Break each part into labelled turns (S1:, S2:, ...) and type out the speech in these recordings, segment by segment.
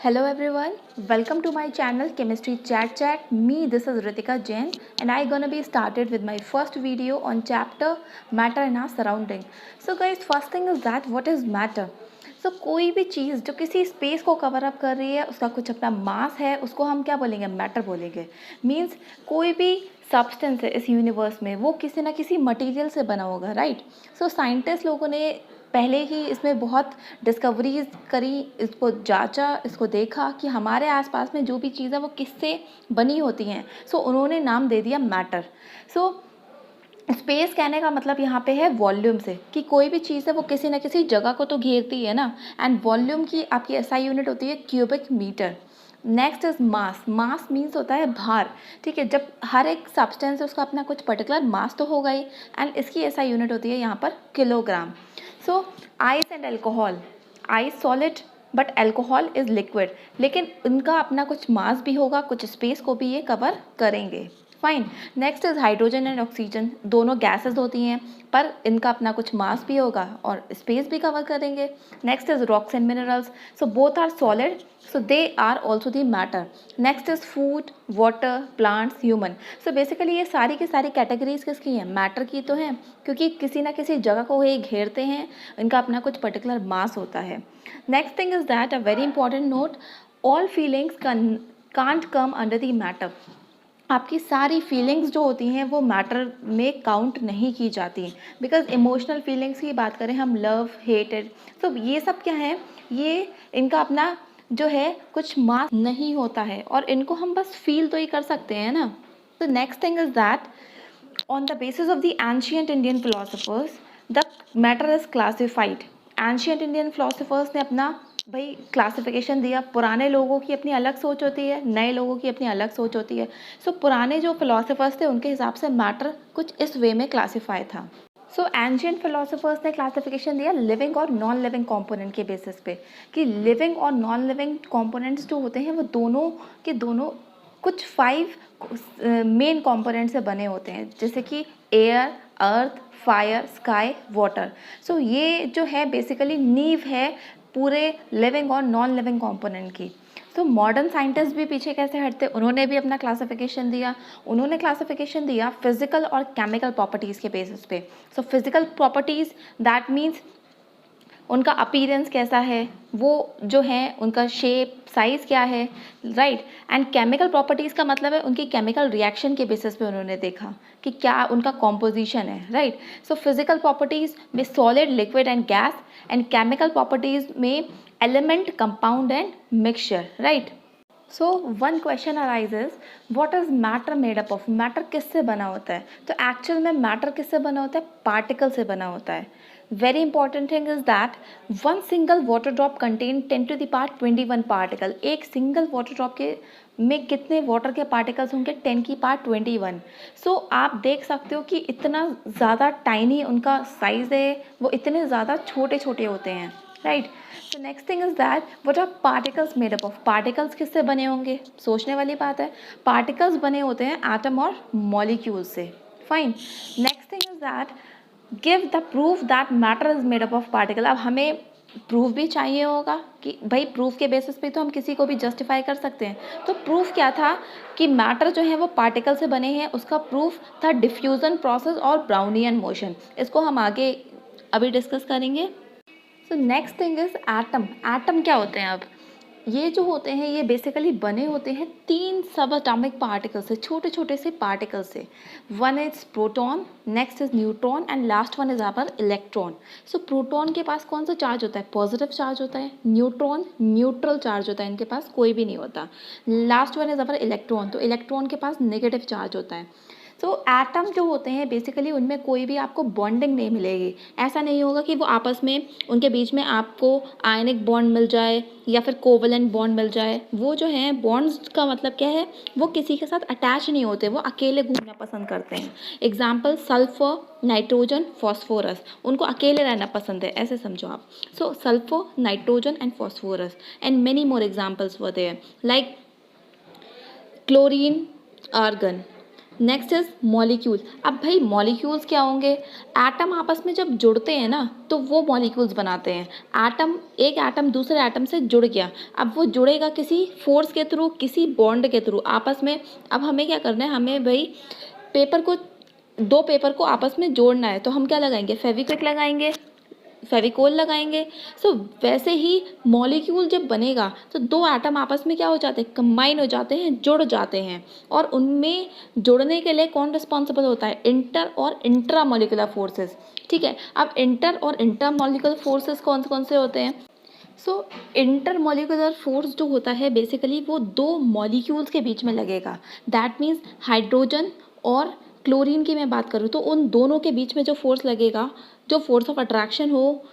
S1: Hello everyone, welcome to my channel Chemistry Chat Chat. Me, this is Ritika Jain and I gonna be started with my first video on chapter Matter in our surrounding. So guys, first thing is that what is matter? So कोई भी चीज़ जो किसी space को cover up कर रही है, उसका कुछ अपना मास है, उसको हम क्या बोलेंगे? मैटर बोलेंगे. मीन्स कोई भी सब्सटेंस है इस यूनिवर्स में वो किसी ना किसी मटेरियल से बना होगा, राइट? सो साइंटिस्ट लोगों ने पहले ही इसमें बहुत डिस्कवरीज करी, इसको जांचा, इसको देखा कि हमारे आसपास में जो भी चीज़ है वो किससे बनी होती हैं. सो उन्होंने नाम दे दिया मैटर. सो स्पेस कहने का मतलब यहाँ पे है वॉल्यूम से, कि कोई भी चीज़ है वो किसी ना किसी जगह को तो घेरती है ना. एंड वॉल्यूम की आपकी एसआई यूनिट होती है cubic metre. Next is mass. Mass means होता है भार. ठीक है, जब हर एक सब्सटेंस है उसका अपना कुछ पर्टिकुलर मास तो होगा ही. एंड इसकी एसआई यूनिट होती है यहाँ पर kilogram. So ice and alcohol. Ice solid but alcohol is liquid, लेकिन इनका अपना कुछ मास भी होगा, कुछ स्पेस को भी ये कवर करेंगे. Fine. Next is hydrogen and oxygen. दोनों गैसेस होती हैं पर इनका अपना कुछ मास भी होगा और स्पेस भी कवर करेंगे. Next is rocks and minerals. So both are solid, so they are also the matter. Next is food, water, plants, human. So basically ये सारी की सारी कैटेगरीज किसकी हैं? मैटर की तो हैं, क्योंकि किसी ना किसी जगह को ये घेरते हैं, इनका अपना कुछ पर्टिकुलर मास होता है. Next thing is that a very important note, all feelings can't come under the matter. आपकी सारी फीलिंग्स जो होती हैं वो मैटर में काउंट नहीं की जाती, बिकॉज इमोशनल फीलिंग्स की बात करें हम, लव, हेटेड, तो ये सब क्या है, ये इनका अपना जो है कुछ मास नहीं होता है और इनको हम बस फील तो ही कर सकते हैं ना. तो next thing is that on the basis of the ancient Indian philosophers, the matter is classified. Ancient Indian philosophers ने अपना भाई क्लासिफिकेशन दिया. पुराने लोगों की अपनी अलग सोच होती है, नए लोगों की अपनी अलग सोच होती है. सो पुराने जो फिलोसफर्स थे उनके हिसाब से मैटर कुछ इस वे में क्लासीफाई था. सो एंशियंट फिलोसफर्स ने क्लासिफिकेशन दिया लिविंग और नॉन लिविंग कंपोनेंट के बेसिस पे, कि लिविंग और नॉन लिविंग कंपोनेंट्स जो होते हैं वो दोनों के दोनों कुछ 5 मेन कंपोनेंट से बने होते हैं, जैसे कि एयर, अर्थ, फायर, स्काई, वाटर. सो ये जो है बेसिकली नींव है पूरे लिविंग और नॉन लिविंग कंपोनेंट की. तो मॉडर्न साइंटिस्ट भी पीछे कैसे हटते, उन्होंने भी अपना क्लासिफिकेशन दिया. उन्होंने क्लासिफिकेशन दिया फिजिकल और केमिकल प्रॉपर्टीज़ के बेसिस पे. सो फिजिकल प्रॉपर्टीज़ दैट मीन्स उनका अपीयरेंस कैसा है, वो जो है उनका शेप, साइज़ क्या है, राइट. एंड केमिकल प्रॉपर्टीज़ का मतलब है उनकी केमिकल रिएक्शन के बेसिस पे उन्होंने देखा कि क्या उनका कॉम्पोजिशन है, राइट. सो फिजिकल प्रॉपर्टीज़ में solid, liquid and gas, and chemical properties में element, compound and mixture, right. So one question arises, what is matter made up of. Matter किससे बना होता है? तो एक्चुअल में मैटर किससे बना होता है? पार्टिकल से बना होता है. Very important thing is that one single water drop contain 10⁻21 particle. एक सिंगल वाटर ड्रॉप के में कितने वाटर के पार्टिकल्स होंगे? 10⁻21. सो आप देख सकते हो कि इतना ज़्यादा टाइनी उनका साइज़ है, वो इतने ज़्यादा छोटे छोटे होते हैं, right. So next thing is that what are particles made up of. Particles किससे बने होंगे? सोचने वाली बात है. पार्टिकल्स बने होते हैं एटम और मॉलिक्यूल से. Fine. Next thing is that give the proof that matter is made up of particle. अब हमें प्रूफ भी चाहिए होगा कि भाई प्रूफ के बेसिस पे तो हम किसी को भी जस्टिफाई कर सकते हैं. तो प्रूफ क्या था कि मैटर जो है वो पार्टिकल से बने हैं? उसका प्रूफ था डिफ्यूज़न प्रोसेस और ब्राउनियन मोशन. इसको हम आगे अभी डिस्कस करेंगे. सो next thing is atom. Atom क्या होते हैं? अब ये जो होते हैं ये बेसिकली बने होते हैं 3 सब एटॉमिक पार्टिकल से, छोटे छोटे से पार्टिकल से. One is proton, next is neutron and last one is our electron. So proton के पास कौन सा चार्ज होता है? पॉजिटिव चार्ज होता है. न्यूट्रॉन न्यूट्रल चार्ज होता है, इनके पास कोई भी नहीं होता. Last one is our electron, तो इलेक्ट्रॉन के पास नेगेटिव चार्ज होता है. तो एटम जो होते हैं बेसिकली उनमें कोई भी आपको बॉन्डिंग नहीं मिलेगी. ऐसा नहीं होगा कि वो आपस में उनके बीच में आपको आयनिक बॉन्ड मिल जाए या फिर कोवलेंट बॉन्ड मिल जाए. वो जो है बॉन्ड्स का मतलब क्या है, वो किसी के साथ अटैच नहीं होते, वो अकेले घूमना पसंद करते हैं. एग्जाम्पल सल्फर, नाइट्रोजन, फॉस्फोरस, उनको अकेले रहना पसंद है, ऐसे समझो आप. So sulphur, nitrogen and phosphorus and many more examples were there like chlorine, argon. Next is molecule. अब भाई मॉलिक्यूल्स क्या होंगे? एटम आपस में जब जुड़ते हैं ना तो वो मॉलिक्यूल्स बनाते हैं। एटम, एक एटम दूसरे एटम से जुड़ गया, अब वो जुड़ेगा किसी फोर्स के थ्रू, किसी बॉन्ड के थ्रू आपस में। अब हमें क्या करना है, हमें भाई पेपर को, दो पेपर को आपस में जोड़ना है, तो हम क्या लगाएंगे? फेविक्विक लगाएंगे, फेविकोल लगाएंगे। सो वैसे ही मॉलिक्यूल जब बनेगा तो दो एटम आपस में क्या हो जाते हैं? कंबाइन हो जाते हैं, जुड़ जाते हैं। और उनमें जुड़ने के लिए कौन रिस्पॉन्सिबल होता है? इंटर और इंट्रा मॉलिकुलर फोर्सेस। ठीक है, अब इंटर और इंट्रा मॉलिकुलर फोर्सेस कौन कौन से होते हैं? सो इंटर मॉलिकुलर फोर्स जो होता है बेसिकली वो दो मॉलिक्यूल्स के बीच में लगेगा। दैट मीन्स हाइड्रोजन और क्लोरीन की मैं बात करूँ तो उन दोनों के बीच में जो फोर्स लगेगा, जो फोर्स ऑफ अट्रैक्शन हो,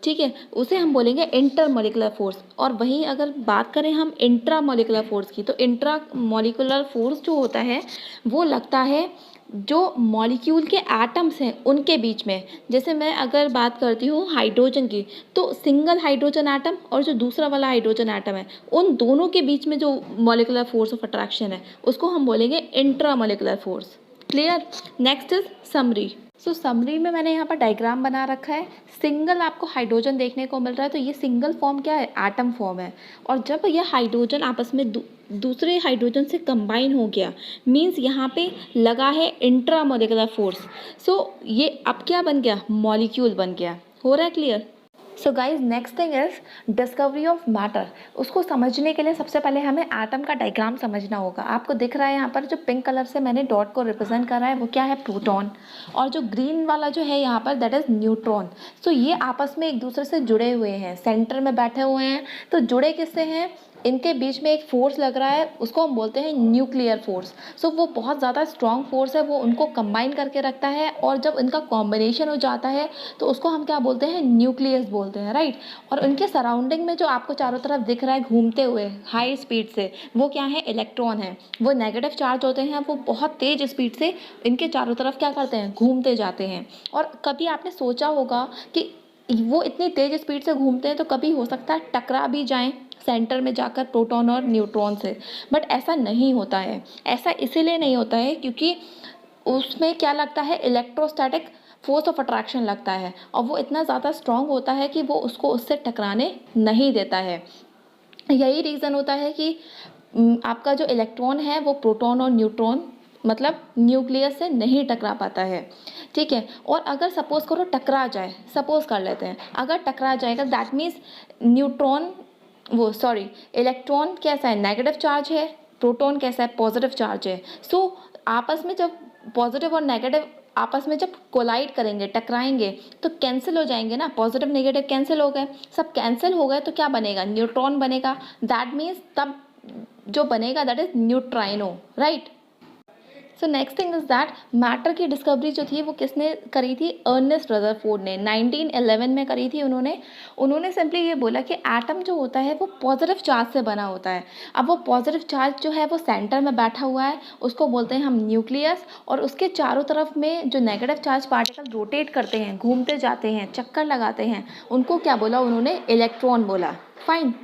S1: ठीक है, उसे हम बोलेंगे इंटर मॉलिकुलर फोर्स। और वहीं अगर बात करें हम इंट्रा मॉलिकुलर फोर्स की, तो इंट्रा मॉलिकुलर फोर्स जो होता है वो लगता है जो मॉलिक्यूल के एटम्स हैं उनके बीच में। जैसे मैं अगर बात करती हूँ हाइड्रोजन की, तो सिंगल हाइड्रोजन एटम और जो दूसरा वाला हाइड्रोजन एटम है, उन दोनों के बीच में जो मॉलिकुलर फोर्स ऑफ अट्रैक्शन है उसको हम बोलेंगे intra molecular force. Clear? Next is summary. So summary में मैंने यहाँ पर डायग्राम बना रखा है। सिंगल आपको हाइड्रोजन देखने को मिल रहा है, तो ये सिंगल फॉर्म क्या है? एटम फॉर्म है। और जब ये हाइड्रोजन आपस में दूसरे हाइड्रोजन से कंबाइन हो गया, मीन्स यहाँ पे लगा है इंट्रा मॉलिकुलर फोर्स। सो ये अब क्या बन गया? मॉलिक्यूल बन गया। हो रहा है clear? So guys next thing is discovery of matter. उसको समझने के लिए सबसे पहले हमें एटम का डायग्राम समझना होगा। आपको दिख रहा है यहाँ पर जो पिंक कलर से मैंने डॉट को रिप्रेजेंट करा है वो क्या है? प्रोटॉन। और जो ग्रीन वाला जो है यहाँ पर दैट इज न्यूट्रॉन। सो ये आपस में एक दूसरे से जुड़े हुए हैं, सेंटर में बैठे हुए हैं। तो जुड़े किससे हैं? इनके बीच में एक फोर्स लग रहा है, उसको हम बोलते हैं न्यूक्लियर फोर्स। सो वो बहुत ज़्यादा स्ट्रॉन्ग फोर्स है, वो उनको कंबाइन करके रखता है। और जब इनका कॉम्बिनेशन हो जाता है तो उसको हम क्या बोलते हैं? न्यूक्लियस बोलते हैं, राइट। और उनके सराउंडिंग में जो आपको चारों तरफ दिख रहा है घूमते हुए हाई स्पीड से, वो क्या है? इलेक्ट्रॉन है। वो नेगेटिव चार्ज होते हैं, वो बहुत तेज स्पीड से इनके चारों तरफ क्या करते हैं? घूमते जाते हैं। और कभी आपने सोचा होगा कि वो इतनी तेज स्पीड से घूमते हैं तो कभी हो सकता है टकरा भी जाएं सेंटर में जाकर प्रोटॉन और न्यूट्रॉन से। बट ऐसा नहीं होता है। ऐसा इसीलिए नहीं होता है क्योंकि उसमें क्या लगता है? इलेक्ट्रोस्टैटिक फोर्स ऑफ अट्रैक्शन लगता है, और वो इतना ज़्यादा स्ट्रॉन्ग होता है कि वो उसको उससे टकराने नहीं देता है। यही रीज़न होता है कि आपका जो इलेक्ट्रॉन है वो प्रोटॉन और न्यूट्रॉन मतलब न्यूक्लियस से नहीं टकरा पाता है। ठीक है, और अगर सपोज़ करो टकरा जाए, सपोज़ कर लेते हैं अगर टकरा जाएगा, दैट मीन्स न्यूट्रॉन, वो सॉरी, इलेक्ट्रॉन कैसा है? नेगेटिव चार्ज है। प्रोटॉन कैसा है? पॉजिटिव चार्ज है। सो आपस में जब पॉजिटिव और नेगेटिव आपस में जब कोलाइड करेंगे, टकराएंगे, तो कैंसिल हो जाएंगे ना। पॉजिटिव नेगेटिव कैंसिल हो गए, सब कैंसिल हो गए, तो क्या बनेगा? न्यूट्रॉन बनेगा। दैट मीन्स तब जो बनेगा that is neutrino, right. So next thing is that matter की डिस्कवरी जो थी वो किसने करी थी? अर्नेस्ट रदरफोर्ड ने 1911 में करी थी। उन्होंने सिंपली ये बोला कि एटम जो होता है वो पॉजिटिव चार्ज से बना होता है। अब वो पॉजिटिव चार्ज जो है वो सेंटर में बैठा हुआ है, उसको बोलते हैं हम न्यूक्लियस। और उसके चारों तरफ में जो नेगेटिव चार्ज पार्टिकल रोटेट करते हैं, घूमते जाते हैं, चक्कर लगाते हैं, उनको क्या बोला उन्होंने? इलेक्ट्रॉन बोला। Fine.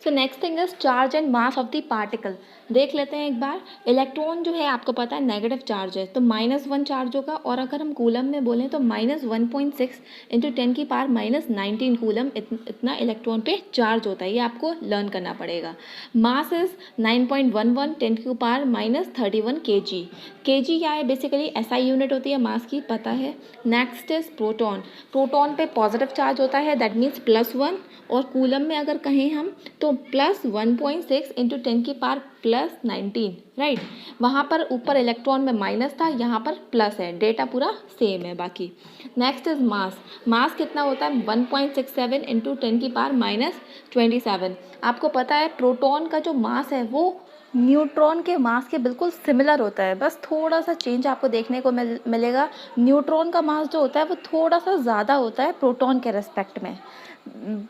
S1: So next thing is charge and mass of the particle. देख लेते हैं एक बार। इलेक्ट्रॉन जो है आपको पता है नेगेटिव चार्ज है, तो -1 चार्ज होगा। और अगर हम कूलम में बोलें तो -1.6 इंटू 10⁻⁻19 कूलम इतना इलेक्ट्रॉन पे चार्ज होता है। ये आपको लर्न करना पड़ेगा। Mass is 9.11 10⁻31 kg। kg क्या है? बेसिकली SI यूनिट होती है मास की, पता है। Next is proton. प्रोटॉन पे पॉजिटिव चार्ज होता है, दैट मीन्स +1। और कूलम में अगर कहें हम तो +1.6 इंटू 10⁻19, राइट। वहाँ पर ऊपर इलेक्ट्रॉन में माइनस था, यहाँ पर प्लस है, डेटा पूरा सेम है बाकी। Next is mass. मास कितना होता है? 1.67 इंटू 10⁻27। आपको पता है प्रोटॉन का जो मास है वो न्यूट्रॉन के मास के बिल्कुल सिमिलर होता है, बस थोड़ा सा चेंज आपको देखने को मिलेगा। न्यूट्रॉन का मास जो होता है वो थोड़ा सा ज़्यादा होता है प्रोटॉन के रेस्पेक्ट में।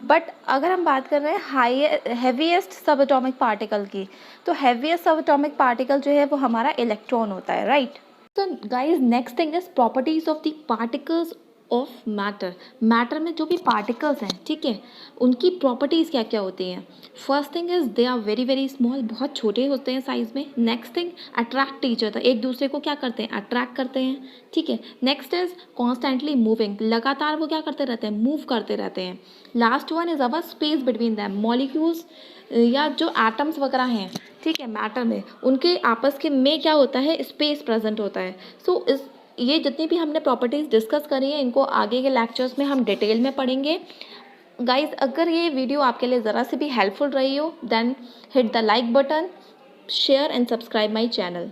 S1: बट अगर हम बात कर रहे हैं हैवीएस्ट सब एटॉमिक पार्टिकल की, तो हैवीएस्ट सब एटॉमिक पार्टिकल जो है वो हमारा इलेक्ट्रॉन होता है, right. So guys, next thing is properties of the particles of matter. Matter में जो भी पार्टिकल्स हैं, ठीक है, उनकी प्रॉपर्टीज़ क्या क्या होती हैं। First thing is they are very very small, बहुत छोटे होते हैं साइज़ में। Next thing, attract each other, एक दूसरे को क्या करते हैं, अट्रैक्ट करते हैं, ठीक है। नेक्स्ट इज कॉन्स्टेंटली मूविंग, लगातार वो क्या करते रहते हैं, मूव करते रहते हैं। Last one is our space between them, molecules या जो एटम्स वगैरह हैं, ठीक है, मैटर में, उनके आपस के में क्या होता है, स्पेस प्रेजेंट होता है। सो इस ये जितनी भी हमने प्रॉपर्टीज़ डिस्कस करी हैं, इनको आगे के लेक्चर्स में हम डिटेल में पढ़ेंगे। गाइस, अगर ये वीडियो आपके लिए ज़रा से भी हेल्पफुल रही हो, then hit the like button, share and subscribe my channel.